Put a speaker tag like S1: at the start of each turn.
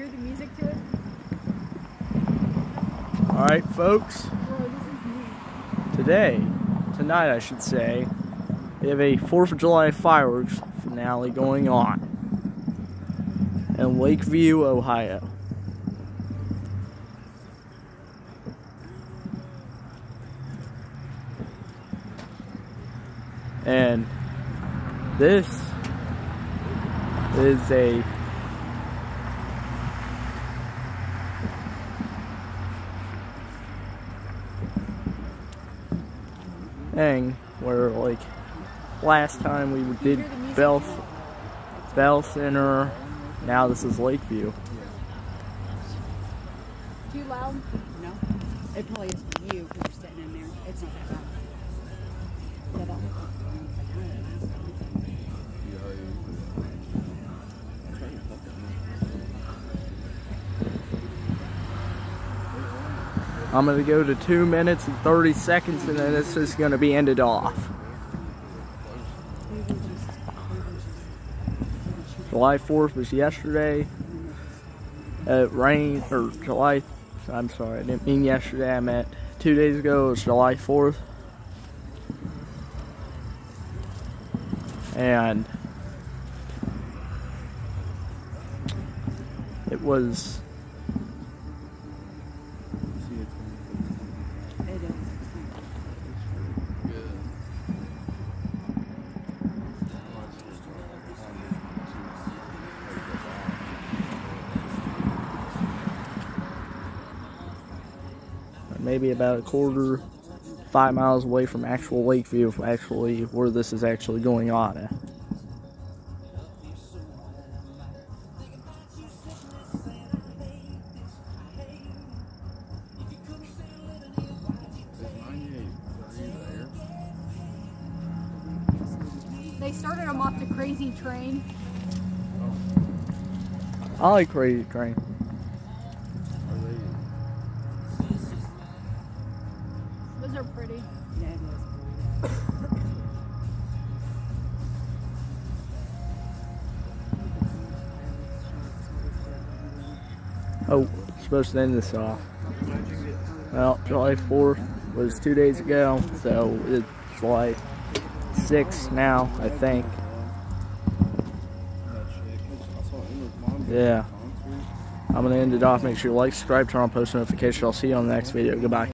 S1: hear the music to it?
S2: Alright, folks.
S1: Bro, this is me.
S2: Tonight I should say, we have a 4th of July fireworks finale going on in Lakeview, Ohio. And this is a thing where, like, last time we did Bell Center, now this is Lakeview.
S1: Too loud?
S3: No. It probably is for you because you're sitting in there. It's not that loud.
S2: I'm going to go to 2 minutes and 30 seconds and then this is going to be ended off. July 4th was yesterday. It rained, or I'm sorry, I didn't mean yesterday, I meant 2 days ago. It was July 4th. And it was maybe about a 5 miles away from actual Lakeview, actually where this is actually going on at.
S1: They started them off the Crazy Train.
S2: I like Crazy Train.
S1: Those are pretty.
S3: Yeah, it is.
S2: Oh, supposed to end this off. Well, July 4th was 2 days ago, so it's July 6th now, I think. Yeah. I'm going to end it off. Make sure you like, subscribe, turn on post notifications. I'll see you on the next video. Goodbye.